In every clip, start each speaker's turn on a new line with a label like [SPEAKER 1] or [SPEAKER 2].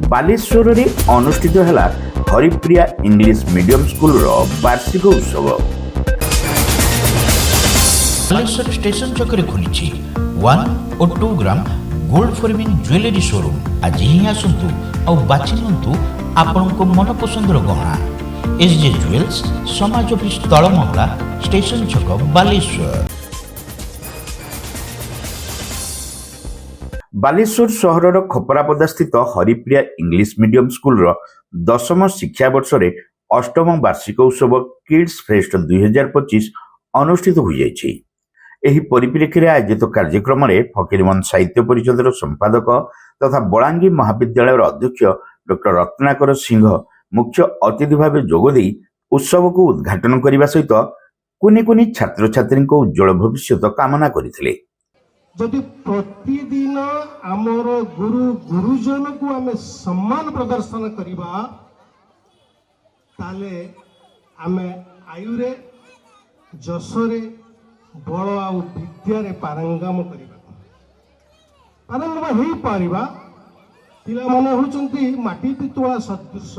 [SPEAKER 1] बालेश्वर में अनुष्ठित है Haripriya English medium school वार्षिक उत्सव।
[SPEAKER 2] बालेश्वर स्टेशन छकरे खुली 1 और 2 gram gold forming jewellery showroom. आज ही आसतु और बाछि नियंतु आपनको मन पसंद गहना। एसजे ज्वेल्स समाज ऑफिस तलमंगला स्टेशन छक बालेश्वर।
[SPEAKER 1] बालेश्वर सहर खपरापदा स्थित हरिप्रिया इंग्लिश मीडियम स्कूल 10म शिक्षा वर्ष रे 8म वार्षिक उत्सव किड्स फेस्ट 2025 अनुष्ठित हो जाइछि। एही परिप्रेक्षी रे आयोजित कार्यक्रम रे फकीरमोहन साहित्य परिषद संपादक तथा बलांगी महाविद्यालय अध्यक्ष डॉक्टर रत्नाकर सिंह मुख्य अतिथि भाव जोगदे उत्सव को उद्घाटन करने सहित कुनि कुनि छात्र छात्री उज्जवल भविष्य कामना करथिले।
[SPEAKER 3] जदि प्रतिदिन आमर गुरु गुरुजन को आमे सम्मान प्रदर्शन करिबा ताले आमे आयुरे जसरे बल आ विद्यारे पारंगम हो पारिबा। पिला माने होचंती माटी पितुआ सदृश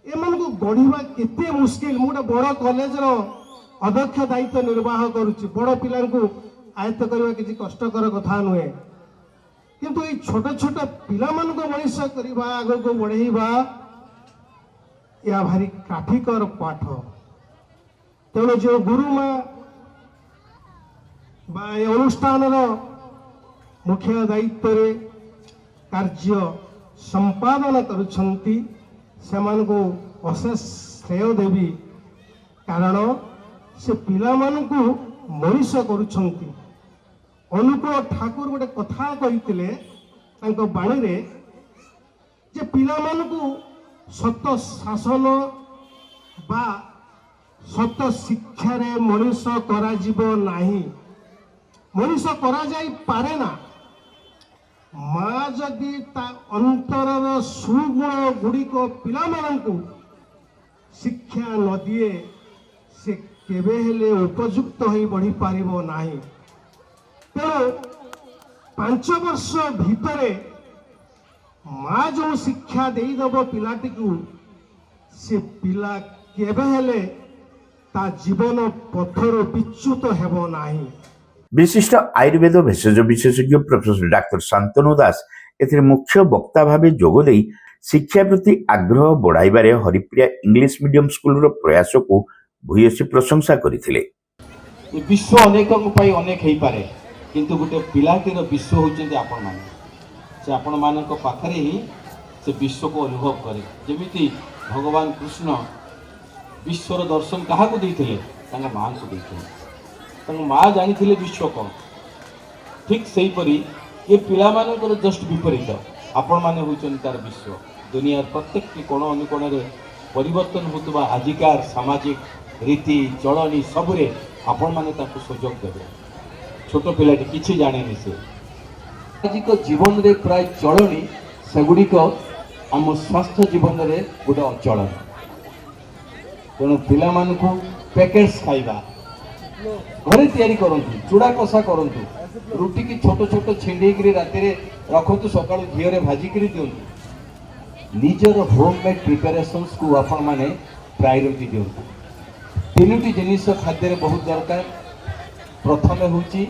[SPEAKER 3] एमन को गढ़िबा केते मुश्किल। मुडा बड़ कॉलेज रो अध्यक्ष दायित्व निर्वाह करूची। बड़ पिला को आयत्त करवा किसी कष्टकर कथा नुहे, किंतु ये छोट छोट पिला मान को मनीष करवा आग को बढ़ेबा या भारी काठिकर पाठ। तेणु जो गुरुमा अनुष्ठान मुख्य दायित्व रे कार्य संपादन करुछंती सेमान को अशेष श्रेय देवी, कारण से पिला मान को मनीष करुछंती। अनुकूल ठाकुर गोटे कथा कहिथिले तांको बाणी रे जे पिला मान को सत शासन बा सत शिक्षा रे मनीष करा जीवो नाही। मनीष करा जाई पारे ना। माँ जदि ता अंतरर सुगुण गुड़िक पिला मानकु शिक्षा न दिए से केबे हेले उपयुक्त होई बढ़ी पारिबो नाही। तेणु 5 वर्ष भितरे माँ जो शिक्षा देईदब पिलाटी को से पिला केबे हेले ता जीवन पथर विच्युत हेबो नाही।
[SPEAKER 1] विशिष्ट आयुर्वेद भेषज विशेषज्ञ प्रोफेसर डाक्टर शांतनु दास एथिरे मुख्य वक्ता भावे जोगदे शिक्षा प्रति आग्रह बढ़ाइबारे हरिप्रिया इंग्लिश मीडियम स्कूल प्रयास को भूयसी प्रशंसा करथिले।
[SPEAKER 4] विश्व अनेक अनेक हो पारे, किंतु गोटे पिलाटीर विश्व होचंती आपण माने। से आपण मानक पाखरे ही से विश्व को अनुभव करे। जेमिति भगवान कृष्ण विश्वर दर्शन कहा को देथिले? तांगा मां को देथिले। तांगा मां जानिथिले विश्व को। ठीक सही परी ये पिला मानकर जस्ट विपरीत आपण माने होचंती तार विश्व। दुनिया प्रत्येक कोण अनुकोण रे परिवर्तन होतबा आजिकार सामाजिक रीति चलनी सबरे आपण माने ताको सुयोग देबे। छोट पिलाटी किछि जानेनि से सामाजिक जीवन रे प्राय चलनी सेगुडी को आम स्वास्थ्य जीवन रे गोटे अचलन। तेणु पिला मान को पैकेट्स खाइबा घरे तैयारी करंतु, चूड़ा कषा करंतु, रुटी की छोट छोट छिंडेकरी राति रे रखंतु, सकाळु घियो रे भाजी करी दियंतु। निजर होममेड प्रिपरेशंस को आपण माने प्रायोरिटी दियंतु। तीनोटी जिनिस खाद्य रे बहुत दरकार। प्रथम होची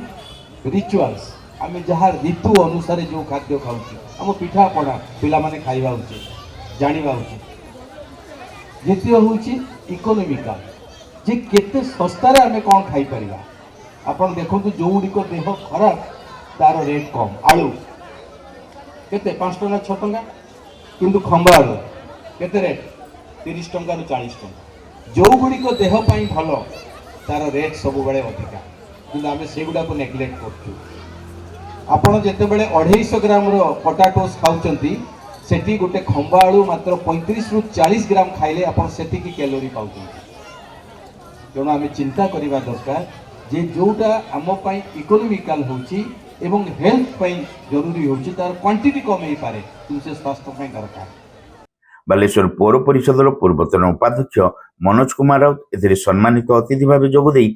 [SPEAKER 4] रिचुअल्स। आम जहाँ ऋतु अनुसार जो खाद्य खाऊँ आम पिठा पड़ा पिला माने खाइबा उचित, जानिबा उचित। द्वितीय होची इकोनॉमिकल, जे केते सस्तारे आमे कोन खाई परिबा। आपण देखंतु जो गुडिको देह खराब तार रेट कम। आलू केते 5 टका 6 टका, किंतु खंबा आलू केते रेट 30 टका रु 40 टका। जो गुडिको देह पई भलो तार रेट सब बेले अधिका, किंतु आमे सेगुडा को नेग्लेक्ट करछु। आपण जेते बेले 250 ग्राम रो पोटाटोस खाउचंती सेठी गोटे खंबा आलू मात्र 35 रु 40 ग्राम खाइले आपण सेठी की कैलोरी पाउचंती। तेणु आम चिंता करवा दरकार जे जोटा आम पाई इकोनॉमिकल होची एवं हेल्थ पाई जरूरी होची तार क्वांटिटी कम हो पारे, तुमसे स्वास्थ्य पाई दरकार।
[SPEAKER 1] बालेश्वर पौर परिषद पूर्वतन उपाध्यक्ष मनोज कुमार राउत एथिरे सम्मानित अतिथि भाव जोगदे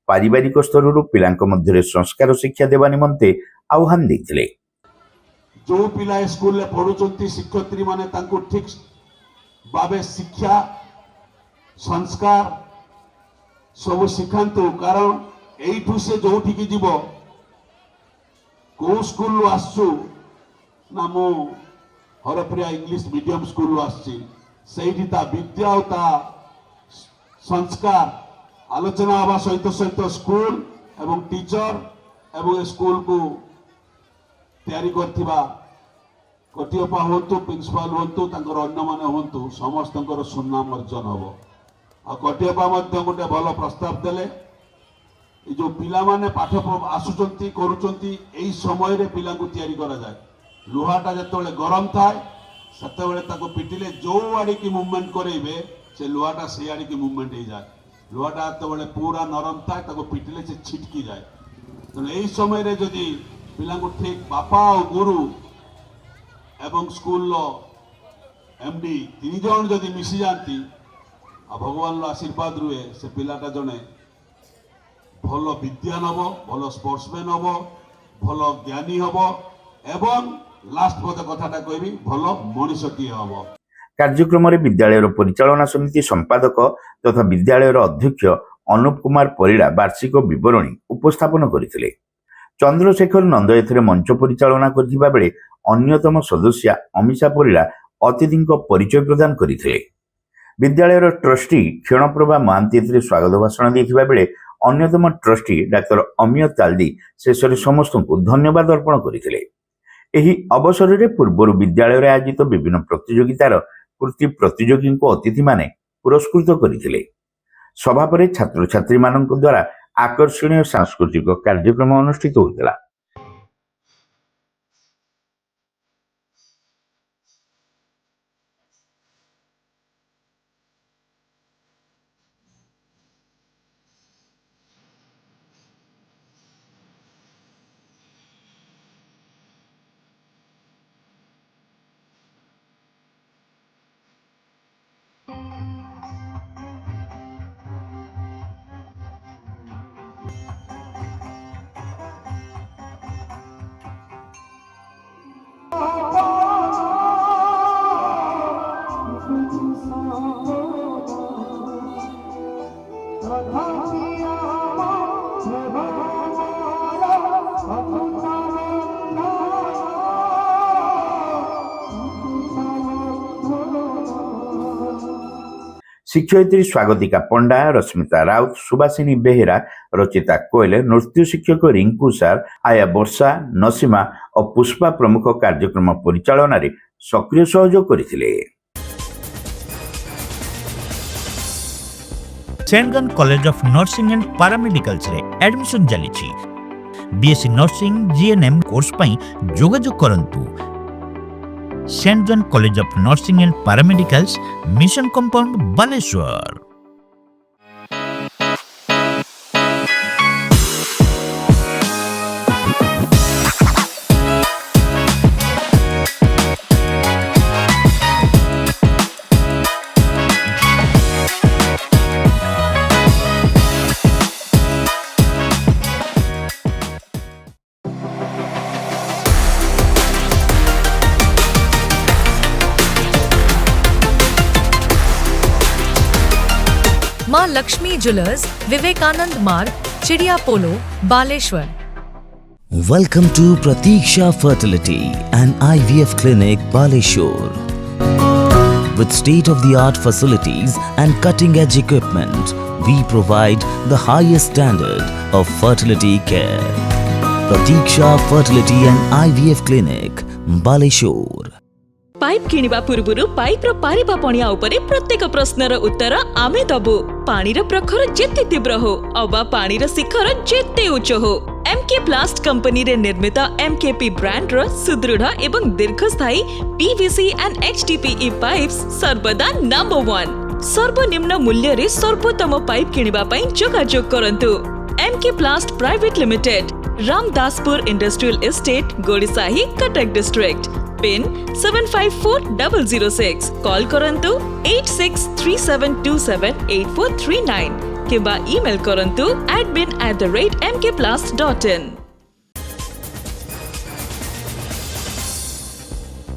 [SPEAKER 1] पारिवारिक स्तर पिलांक मध्य संस्कार शिक्षा देवा निमंते आह्वान देथिले।
[SPEAKER 5] जो पिला स्कूल पढ़ुंट शिक्षयित्री माने तांको ठीक भावे शिक्षा संस्कार सब शिखातु कारण यू से जो जीव कौ स्कूल आसु ना मु हरप्रिया इंग्लिश मीडियम स्कूल आसी विद्या और ता संस्कार आलोचना हवा सहित सहित स्कूल एवं टीचर एवं स्कूल को तैयारी करथिबा कटियपा हूँ प्रिंसिपाल हूँ अन्य माने हूँ समस्त सुनाम अर्जन हम आ कटियपा गोटे भल प्रस्ताव देले जो पिला माने पाठ आसुचंती करूचंती एई समय रे पिला को तैयारी करा जाए लुहाटा जतबेले गरम थाए सेतेबेले ताको पिटिले जो आड़ी की मूवमेंट करेबे से लुहाटा से आड़ी की मूवमेंट हो जाए लुहाटा जतबेले पूरा नरम थाए ताको पिटिले से छिटकी जाए तेणु एई समय रे जदि पिला को ठीक बापा और गुरु एवं स्कूल एमडी तीन जन जदि मिसी जाती आ भगवान आशीर्वाद रुए से पिलाटा जने भल विद्यान हम भल स्पोर्ट्समैन हम भल ज्ञानी हम एवं लास्ट पद कथाटा कहबी भल मनीषटीए हम।
[SPEAKER 1] कार्यक्रम विद्यालय परिचालना समिति संपादक तथा विद्यालय अध्यक्ष अनुप कुमार परिड़ा वार्षिक विवरणी उपस्थापन करथिले। चंद्रशेखर नंद एथिरे मंच परिचालना करथिबा बेले अन्यतम सदस्या अमीषा परिड़ा अतिथि परिचय प्रदान करथिले। विद्यालय ट्रस्टी क्षणप्रभा महांती एथिरे स्वागत भाषण देथिबा बेले अन्यतम ट्रस्टी डाक्टर अमिय तालदी शेष समस्त को धन्यवाद अर्पण करथिले। एही अवसर में पूर्व विद्यालय आयोजित विभिन्न प्रतियोगितार कृति प्रतियोगी को अतिथि माने पुरस्कृत करथिले। सभा पर छात्र छात्री मानक द्वारा आकर्षणीय सांस्कृतिक कार्यक्रम अनुष्ठित होता। शिक्षयित्री स्वागतिका पंडा, रश्मिता राउत, सुभाषिनी बेहेरा, रचिता कोयल, नृत्य शिक्षक रिंकू सार, आया वर्षा, नसीमा और पुष्पा प्रमुख कार्यक्रम परिचालन रे सक्रिय सहयोग करथिले।
[SPEAKER 2] Saint John college of nursing and paramedicals रे एडमिशन चलीछि। बीएससी नर्सिंग जीएनएम कोर्स पई जोगाजोग करंतु। Saint John college of nursing and paramedicals, mission compound, Baleshwar.
[SPEAKER 6] मां Lakshmi jewellers, Vivekananda Marg, Chidiya Polo, Baleshwar.
[SPEAKER 7] Welcome to Pratiksha Fertility and IVF Clinic, Baleshwar. With state-of-the-art facilities and cutting-edge equipment, we provide the highest standard of fertility care. Pratiksha Fertility and IVF Clinic, Baleshwar.
[SPEAKER 8] Pipe किनिबा पूर्वरु pipe रो पारिबा पणिया उपरे प्रत्येक प्रश्नर उत्तर आमे दबु। पानीर प्रखर जेते तीव्र हो अबा पानीर शिखर जेते उच्च हो, एमके प्लास्ट कंपनी रे निर्मित एमकेपी ब्रांड रो सुदृढ़ एवं दीर्घस्थायी पीवीसी एंड एचडीपीई पाइप्स सर्वदा नंबर 1। सर्वनिम्न मूल्य रे सर्वोत्तम पाइप किनिबा पई जोगाजोग करंतु। MK plast private limited, Ramdaspur industrial estate, Gorisahi, Cuttack district. Pin 754006। Call करंतु 8637278439 किबा ईमेल करंतु admin@mkplast.in।